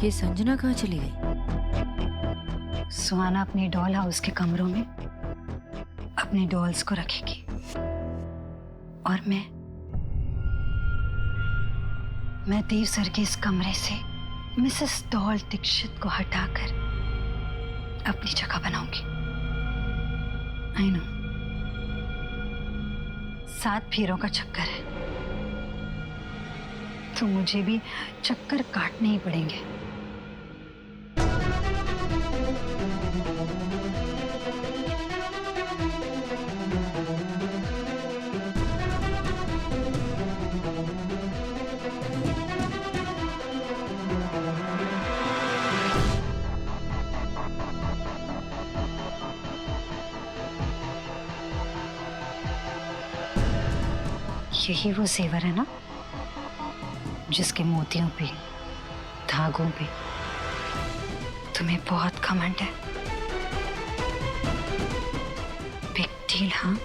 ये संजना कहाँ चली गई? सुहाना अपनी डॉल हाउस के कमरों में अपनी डॉल्स को रखेगी और मैं देव सर के इस कमरे से मिसेस डॉल दीक्षित को हटाकर अपनी जगह बनाऊंगी। आई नो 7 फेरों का चक्कर है, तो मुझे भी चक्कर काटने ही पड़ेंगे। यही वो जेवर है ना जिसके मोतियों पे, धागों पे तुम्हें बहुत घमंड है। बिग डील, हाँ?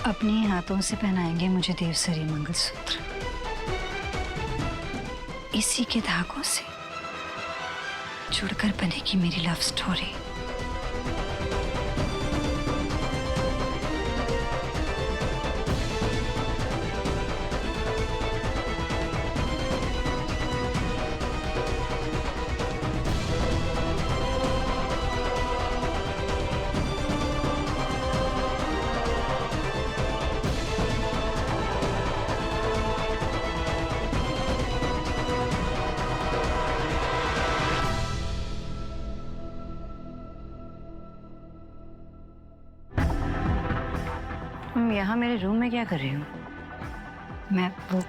अपने हाथों से पहनाएंगे मुझे देवसरी मंगलसूत्र। इसी के धागों से जुड़कर बनेगी मेरी लव स्टोरी। तुम यहाँ मेरे रूम में क्या कर रही हो? मैं वो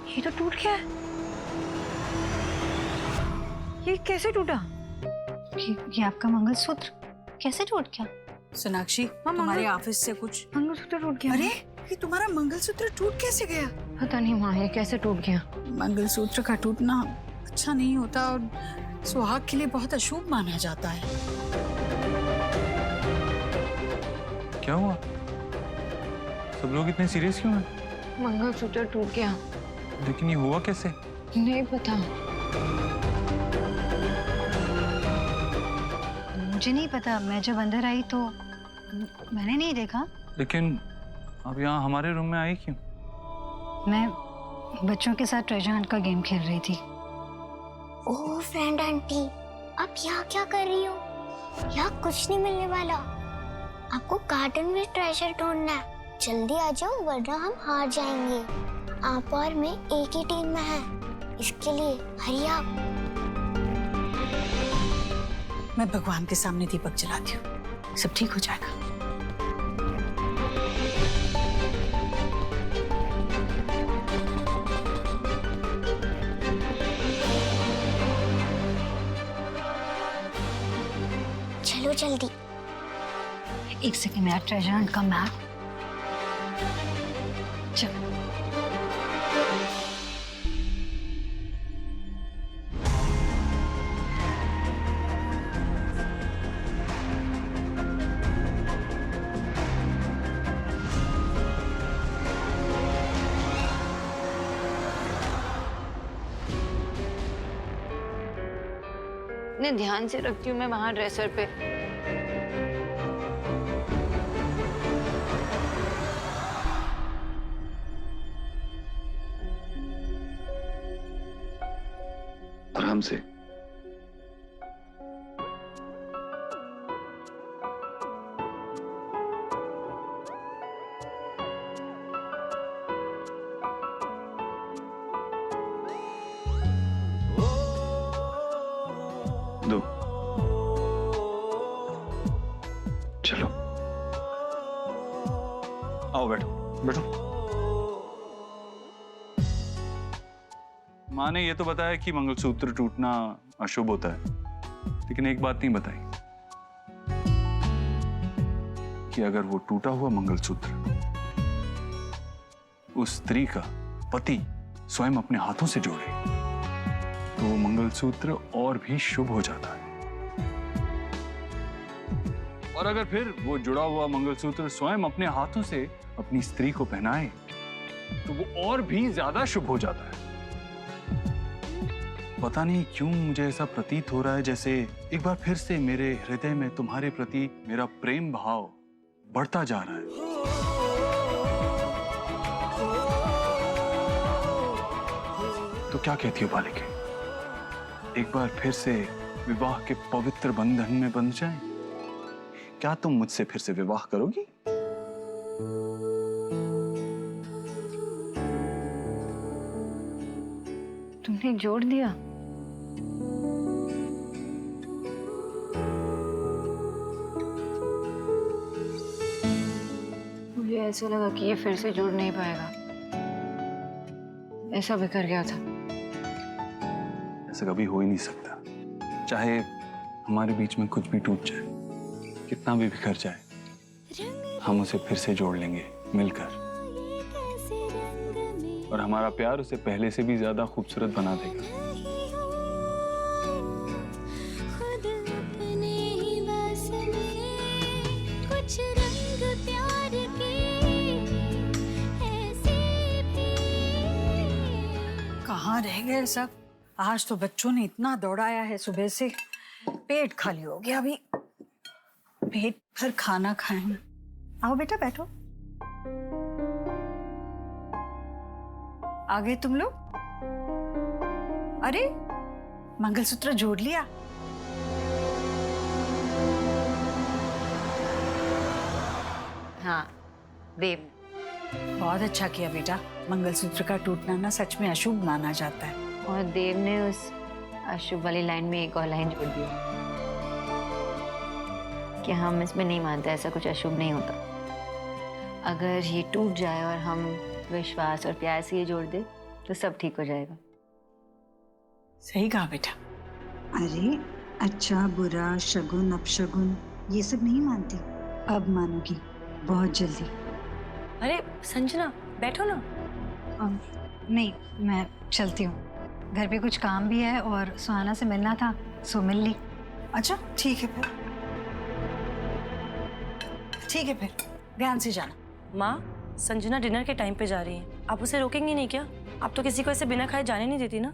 ये तो टूट गया। ये कैसे टूटा? ये आपका मंगलसूत्र कैसे टूट गया? सोनाक्षी, तुम्हारे ऑफिस से कुछ मंगलसूत्र टूट गया। अरे ये तुम्हारा मंगलसूत्र टूट कैसे गया? पता नहीं माँ, ये कैसे टूट गया। मंगलसूत्र का टूटना अच्छा नहीं होता और सुहाग के लिए बहुत अशुभ माना जाता है। क्या हुआ? सब लोग इतने सीरियस क्यों हैं? मंगलसूत्र टूट गया। लेकिन ये हुआ कैसे? नहीं पता। मुझे नहीं पता, मैं जब अंदर आई तो मैंने नहीं देखा। लेकिन अब यहाँ हमारे रूम में आई क्यों? मैं बच्चों के साथ ट्रेजर हंट का गेम खेल रही थी। ओह फ्रेंड आंटी, आप यहाँ क्या कर रही हो? यहाँ कुछ नहीं मिलने वाला। आपको गार्डन में ट्रेजर ढूंढना है। जल्दी आ जाओ वरना हम हार जाएंगे। आप और मैं एक ही टीम में हैं। इसके लिए हरी आप। मैं भगवान के सामने दीपक जलाती हूँ, सब ठीक हो जाएगा। चलो जल्दी। एक सेकंड, मेरा ट्रेजर हंट का मैप। चलो। इतने ध्यान से रखती हूँ मैं वहां ड्रेसर पे। आराम से। दो। चलो आओ बैठो बैठो। माँ ने ये तो बताया कि मंगलसूत्र टूटना अशुभ होता है, लेकिन एक बात नहीं बताई कि अगर वो टूटा हुआ मंगलसूत्र उस स्त्री का पति स्वयं अपने हाथों से जोड़े तो वो मंगलसूत्र और भी शुभ हो जाता है, और अगर फिर वो जुड़ा हुआ मंगलसूत्र स्वयं अपने हाथों से अपनी स्त्री को पहनाए तो वो और भी ज्यादा शुभ हो जाता है। पता नहीं क्यों मुझे ऐसा प्रतीत हो रहा है जैसे एक बार फिर से मेरे हृदय में तुम्हारे प्रति मेरा प्रेम भाव बढ़ता जा रहा है। तो क्या कहती हो बालिके, एक बार फिर से विवाह के पवित्र बंधन में बंध जाएं? क्या तुम मुझसे फिर से विवाह करोगी? तुमने जोड़ दिया? मुझे ऐसा लगा कि ये फिर से जुड़ नहीं पाएगा। ऐसा बिखर गया था। ऐसा कभी हो ही नहीं सकता, चाहे हमारे बीच में कुछ भी टूट जाए, कितना भी बिखर जाए, हम उसे फिर से जोड़ लेंगे मिलकर, और हमारा प्यार उसे पहले से भी ज्यादा खूबसूरत बना देगा। कहाँ रह गए सब? आज तो बच्चों ने इतना दौड़ाया है सुबह से, पेट खाली हो गया। अभी पेट भर खाना खाएं। आओ बेटा बैठो। आ गए तुम लोग? अरे मंगलसूत्र जोड़ लिया? हाँ देव। बहुत अच्छा किया बेटा। मंगलसूत्र का टूटना ना सच में अशुभ माना जाता है। और देव ने उस अशुभ वाली लाइन में एक और लाइन जोड़ दी कि हम इसमें नहीं मानते, ऐसा कुछ अशुभ नहीं होता। अगर ये टूट जाए और हम विश्वास और प्यार से ये जोड़ दे तो सब ठीक हो जाएगा। सही कहा बेटा। अरे अच्छा बुरा शगुन अपशगुन ये सब नहीं मानती, अब मानूंगी बहुत जल्दी। अरे संजना बैठो ना। नहीं मैं चलती हूँ, घर पे कुछ काम भी है और सुहाना से मिलना था, सो मिल ली। अच्छा ठीक है फिर, ठीक है फिर ध्यान से जाना। माँ संजना डिनर के टाइम पे जा रही है, आप उसे रोकेंगी नहीं क्या? आप तो किसी को ऐसे बिना खाए जाने नहीं देती ना।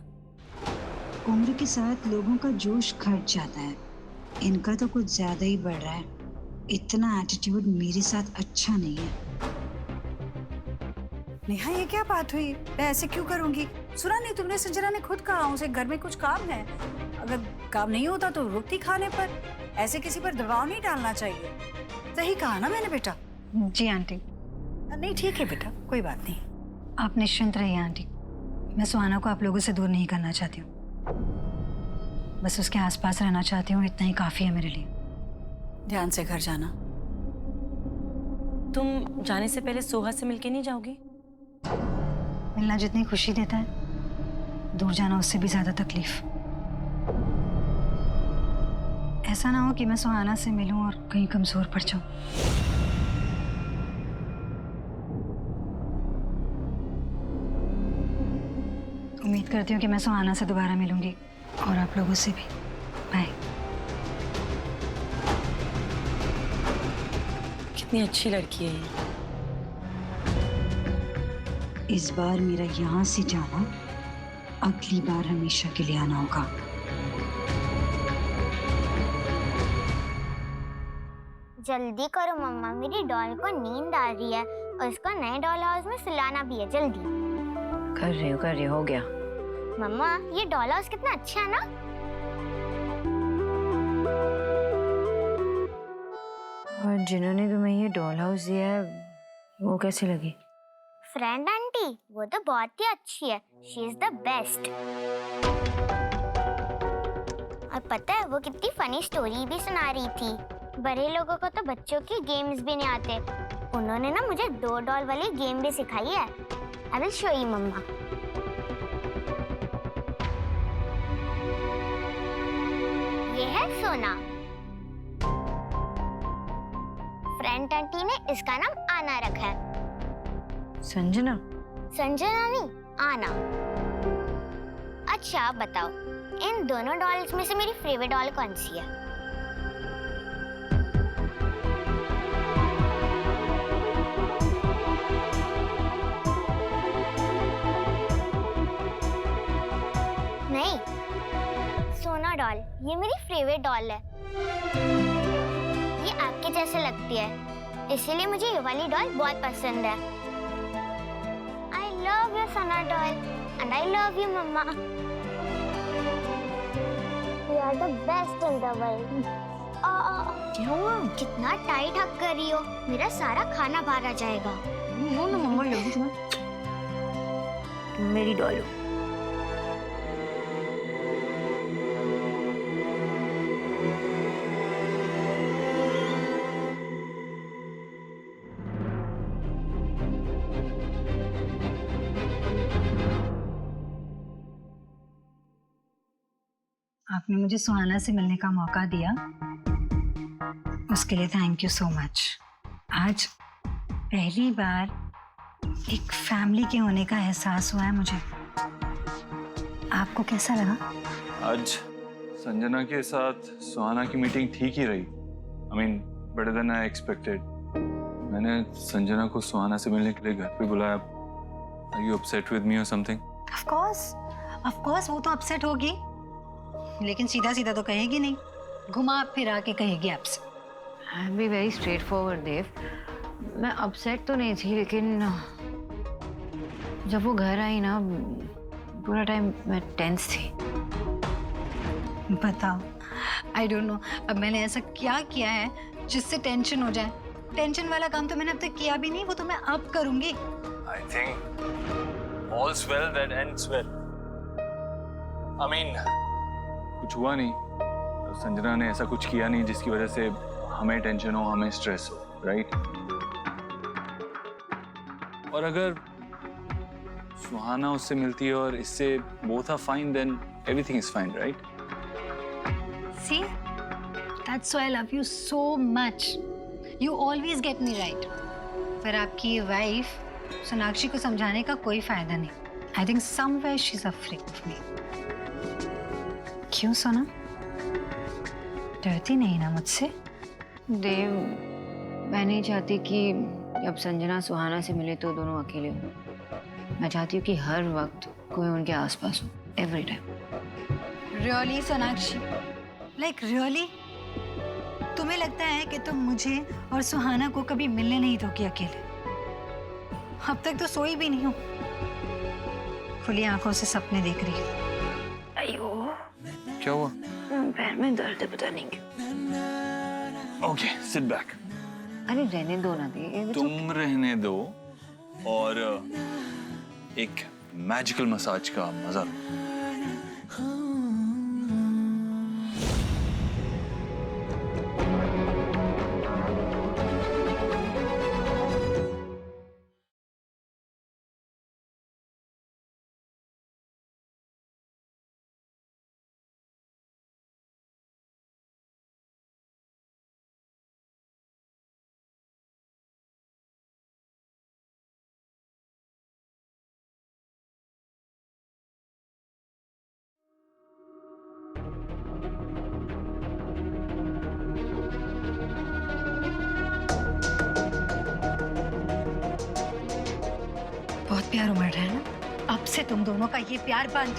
उम्र के साथ लोगों का जोश घट जाता है, इनका तो कुछ ज्यादा ही बढ़ रहा है। इतना एटीट्यूड मेरे साथ अच्छा नहीं है। नेहा ये क्या बात हुई? मैं ऐसे क्यों करूंगी? सुना नहीं तुमने? संजना ने खुद कहा उसे घर में कुछ काम है, अगर काम नहीं होता तो रोटी खाने पर। ऐसे किसी पर दबाव नहीं डालना चाहिए। सही कहा ना मैंने बेटा? जी आंटी। नहीं ठीक है बेटा, कोई बात नहीं। आप निश्चिंत रहिए आंटी, मैं सुहाना को आप लोगों से दूर नहीं करना चाहती हूँ, बस उसके आसपास रहना चाहती हूँ, इतना ही काफी है मेरे लिए। ध्यान से घर जाना। तुम जाने से पहले सोहा से मिलके नहीं जाओगी? मिलना जितनी खुशी देता है, दूर जाना उससे भी ज्यादा तकलीफ। ऐसा ना हो कि मैं सुहाना से मिलूं और कहीं कमजोर पड़ जाऊं। उम्मीद करती हूँ कि मैं सुहाना से दोबारा मिलूंगी और आप लोगों से भी। बाय। कितनी अच्छी लड़की है ये। इस बार मेरा यहाँ से जाना, अगली बार हमेशा के लिए आना होगा। जल्दी करो मम्मा, मेरी डॉल को नींद आ रही है और उसको नए डॉल हाउस में सुलाना भी है। जल्दी कर रही हो गया। मम्मा ये डॉल हाउस कितना अच्छा है ना। और जिन्होंने तुम्हें ये डॉल हाउस दिया है वो कैसी लगी? फ्रेंड आंटी वो तो बहुत ही अच्छी है, शी इज द बेस्ट। और पता है वो कितनी फनी स्टोरी भी सुना रही थी। बड़े लोगों को तो बच्चों के गेम्स भी नहीं आते, उन्होंने ना मुझे 2 डॉल वाली गेम भी सिखाई है। आई विल शो यू मम्मा। ये है सोना। फ्रेंड आंटी ने इसका नाम आना रखा है। संजना, संजना नहीं, आना। अच्छा आप बताओ, इन दोनों डॉल्स में से मेरी फेवरेट डॉल कौन सी है? नहीं, सोना डॉल, ये मेरी फेवरेट डॉल है। ये आपके जैसे लगती है, इसीलिए मुझे ये वाली डॉल बहुत पसंद है। I love you, Sana doll, and I love you, Mama. You are the best in the world. क्या हुआ? कितना टाइट हक कर रही हो, मेरा सारा खाना बाहर आ जाएगा। वो ना मम्मा लगी तुम्हें, तुम मेरी डॉल हो। आपने मुझे सुहाना से मिलने का मौका दिया, उसके लिए थैंक यू सो मच। आज पहली बार एक फैमिली के होने का एहसास हुआ है मुझे। आपको कैसा लगा? आज संजना के साथ सुहाना की मीटिंग ठीक ही रही। I mean, better than I expected. मैंने संजना को सुहाना से मिलने के लिए घर पे बुलाया। Are you upset with me or something? Of course, वो तो अपसेट होगी, लेकिन सीधा सीधा तो कहेगी नहीं, घुमा फिरा के कहेगी आपसे। I am be very straight forward Dev. मैं अपसेट तो नहीं थी, लेकिन जब वो घर आई ना, पूरा टाइम मैं टेंस थी। बताओ, आई डोंट नो, अब मैंने ऐसा क्या किया है जिससे टेंशन हो जाए? टेंशन वाला काम तो मैंने अब तक किया भी नहीं, वो तो मैं अब करूंगी। I think all's well that ends well. I mean, कुछ हुआ नहीं, संजना ने ऐसा कुछ किया नहीं जिसकी वजह से हमें टेंशन हो, हमें स्ट्रेस हो, राइट? और अगर सुहाना उससे मिलती है और इससे both are fine, then everything is fine, right? See, that's why I love you so much. You always get me right. पर आपकी वाइफ सोनाक्षी को समझाने का कोई फायदा नहीं। I think somewhere she's afraid of me. क्यों सोना? डरती नहीं ना मुझसे? देव, मैं नहीं चाहती कि जब संजना सुहाना से मिले तो दोनों अकेले हो। मैं चाहती हूँ कि हर वक्त कोई उनके आसपास हो, every time. Really, Sonakshi? Like really? तुम्हें लगता है कि तुम मुझे और सुहाना को कभी मिलने नहीं दोगी अकेले? अब तक तो सोई भी नहीं हो, खुली आंखों से सपने देख रही हो। अयो, क्या हुआ? पैर में दर्द है, पता नहीं क्यों। Okay, sit back. अरे रहने दो ना दे, तुम रहने दो और एक मैजिकल मसाज का मजा लो। बहुत प्यार उमड़ रहा है ना, अब से तुम दोनों का ये प्यार बंद।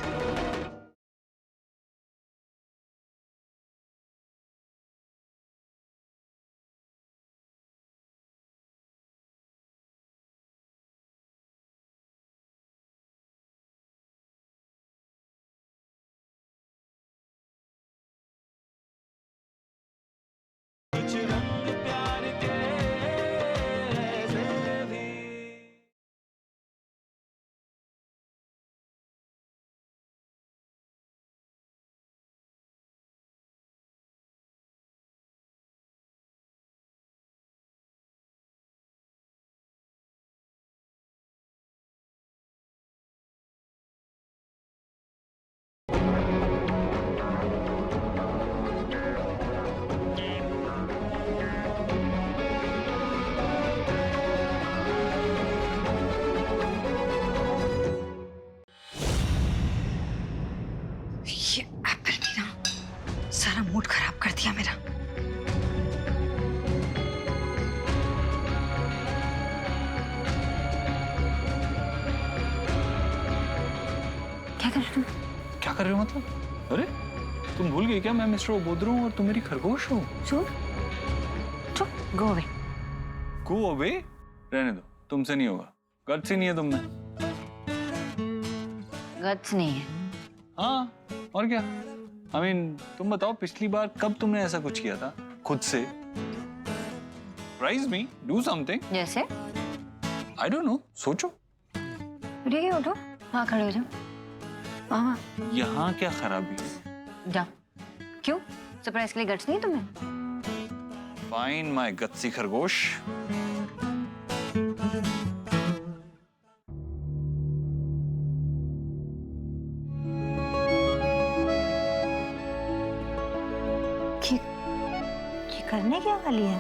क्या कर रहे हो मतलब? अरे तुम भूल गई क्या मैं मिस्टर ओबोद्रो हूँ और तुम मेरी खरगोश हो? चुप, गो अवे। Go away? रहने दो, तुमसे नहीं होगा। गट्स ही नहीं है तुमने। गट्स नहीं है। हाँ, और क्या? I mean, तुम बताओ पिछली बार कब तुमने ऐसा कुछ किया था खुद से? Surprise me, do something. जैसे? I don't know, सोचो। ठीक है, उठो, वहाँ खड़े हो जाओ। वहाँ यहाँ क्या खराबी है? जाओ। क्यों? सरप्राइज के लिए गट्स नहीं है तुम्हें? Fine, my gutsy खरगोश। ये करने क्या वाली है?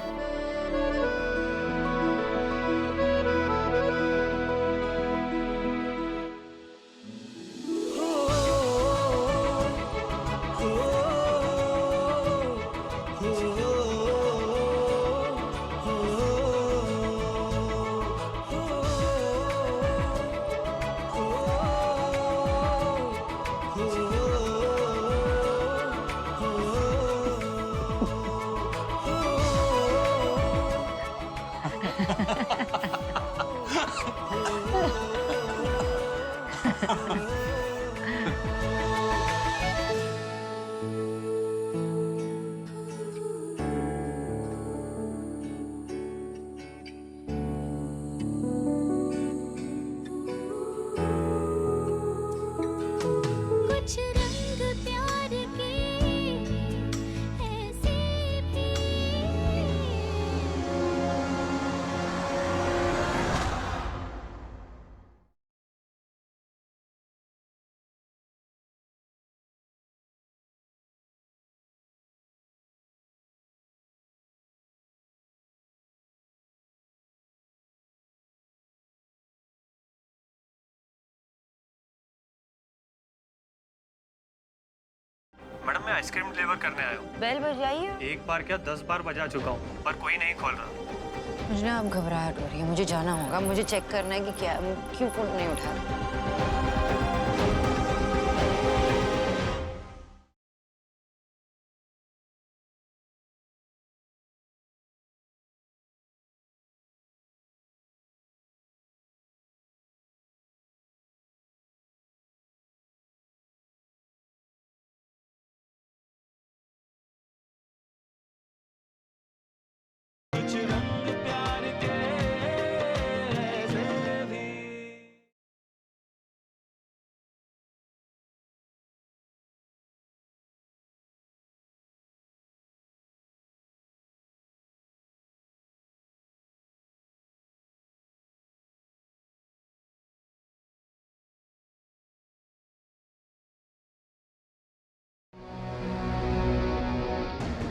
कुछ रंग प्यार के ऐसे भी मैडम मैं आइसक्रीम डिलीवर करने आया हूँ। बेल बजाइए। एक बार क्या 10 बार बजा चुका हूँ पर कोई नहीं खोल रहा। मुझे ना अब घबराहट हो रही है, मुझे जाना होगा, मुझे चेक करना है कि क्या क्यों फोन नहीं उठा रहा।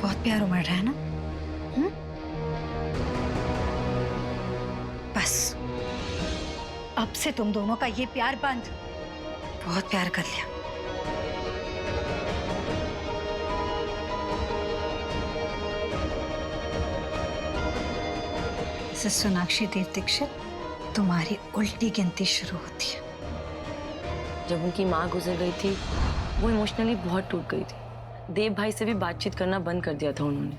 बहुत प्यार उमड़ रहा है ना? बस अब से तुम दोनों का ये प्यार बंद। बहुत प्यार कर लिया। मिसेस सोनाक्षी देव दीक्षित, तुम्हारी उल्टी गिनती शुरू होती है। जब उनकी माँ गुजर गई थी वो इमोशनली बहुत टूट गई थी। देव भाई से भी बातचीत करना बंद कर दिया था उन्होंने,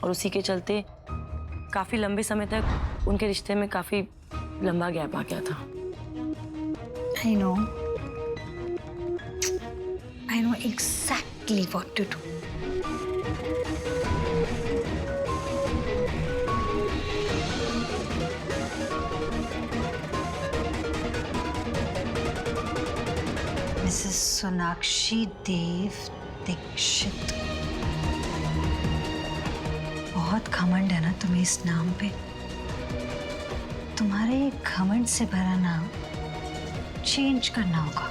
और उसी के चलते काफी लंबे समय तक उनके रिश्ते में काफी लंबा गैप आ गया था। I know exactly what to do. Mrs. Sonakshi देव दीक्षित, बहुत घमंड है ना तुम्हें इस नाम पे। तुम्हारे ये घमंड से भरा नाम चेंज करना होगा।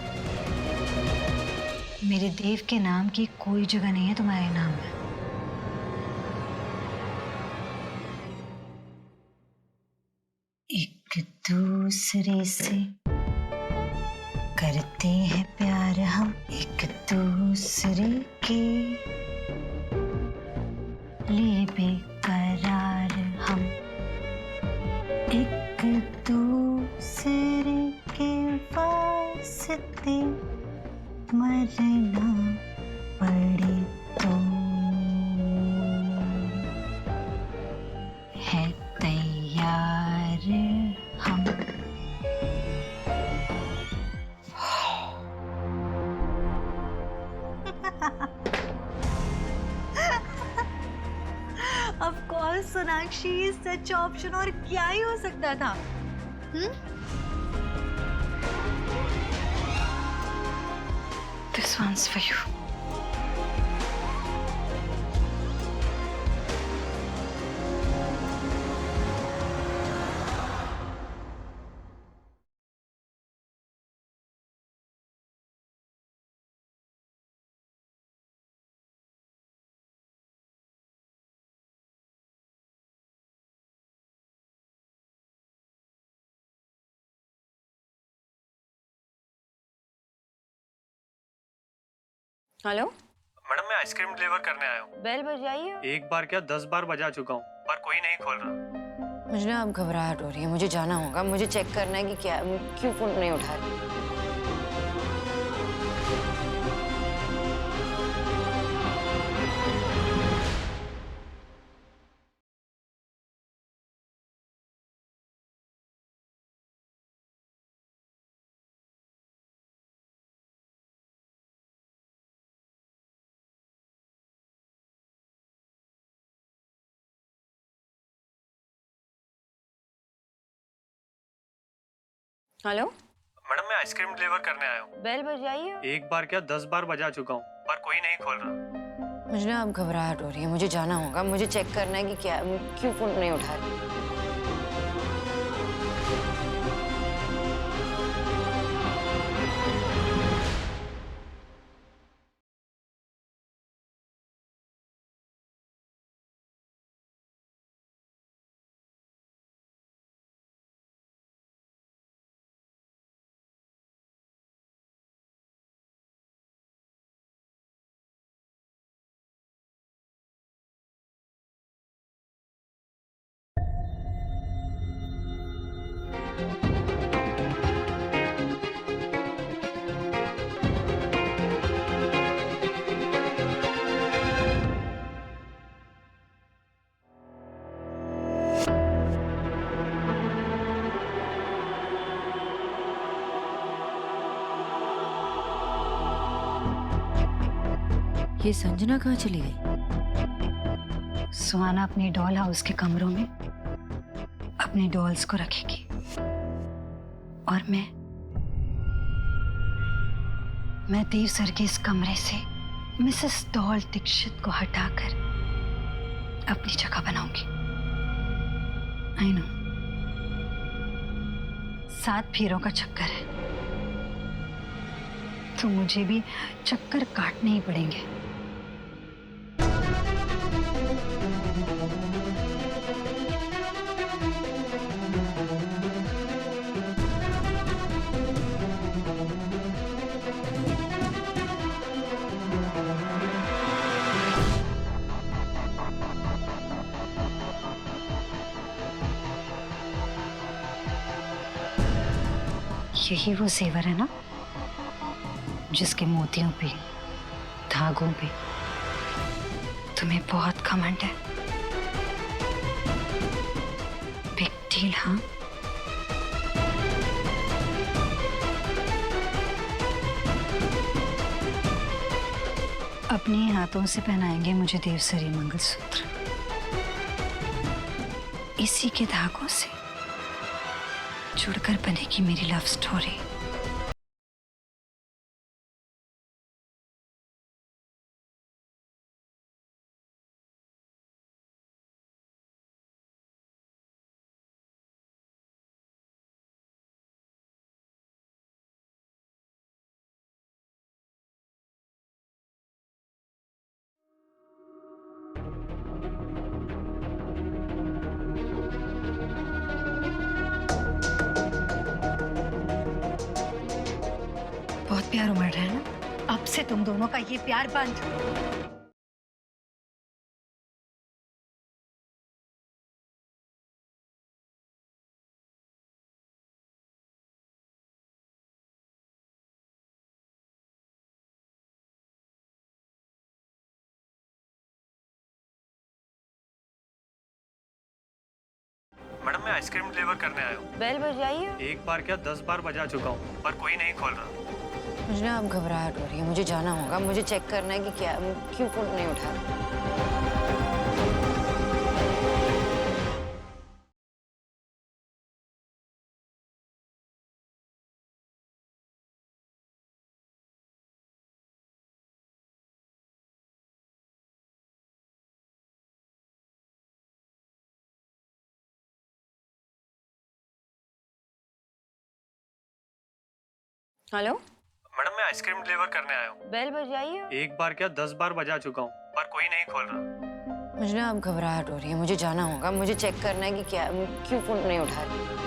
मेरे देव के नाम की कोई जगह नहीं है तुम्हारे नाम में। एक दूसरे से करते हैं प्यार हम, एक दूसरे के लिए बेकरार हम, एक दूसरे के वास्ते मरना पड़े तो है तैयार हम। Of course Sonakshi, such option और क्या ही हो सकता था। This one's for you. Hello, madam मैं आइसक्रीम डिलीवर करने आया हूँ। बेल बजाई है। एक बार क्या 10 बार बजा चुका हूँ पर कोई नहीं खोल रहा। मुझे ना अब घबराहट हो रही है, मुझे जाना होगा, मुझे चेक करना है कि क्या क्यों फोन नहीं उठा रही। हेलो, मैडम मैं आइसक्रीम डिलीवर करने आया हूँ। बेल बजाई है। एक बार क्या 10 बार बजा चुका हूँ पर कोई नहीं खोल रहा। मुझे ना अब घबराहट हो रही है, मुझे जाना होगा, मुझे चेक करना है कि क्या क्यों फोन नहीं उठा रही। ये संजना कहाँ चली गई? सुहाना अपनी डॉल हाउस के कमरों में अपनी डॉल्स को रखेगी और मैं देव सर के इस कमरे से मिसेस डॉल दीक्षित को हटाकर अपनी जगह बनाऊंगी। आई नो 7 फेरों का चक्कर है, तो मुझे भी चक्कर काटने ही पड़ेंगे। यही वो जेवर है ना जिसके मोतियों पे, धागों पे तुम्हें बहुत घमंड है। बिग डील, हाँ? अपने हाथों से पहनाएंगे मुझे देवसरी मंगलसूत्र। इसी के धागों से जुड़कर बनेगी मेरी लव स्टोरी। बहुत प्यार उमड़ रहा है ना? अब से तुम दोनों का ये प्यार बंद। मैं आइसक्रीम डिलीवर करने आया हूँ। बेल बजाइए। एक बार क्या 10 बार बजा चुका हूँ पर कोई नहीं खोल रहा। मुझे ना अब घबराहट हो रही है, मुझे जाना होगा, मुझे चेक करना है कि क्या क्यों फोन नहीं उठा रहा। हेलो, मैडम मैं आइसक्रीम डिलीवर करने आया हूँ। बेल बजाइए। एक बार क्या 10 बार बजा चुका हूँ पर कोई नहीं खोल रहा। मुझे ना अब घबराहट हो रही है, मुझे जाना होगा, मुझे चेक करना है कि क्या क्यों फोन नहीं उठा रहा।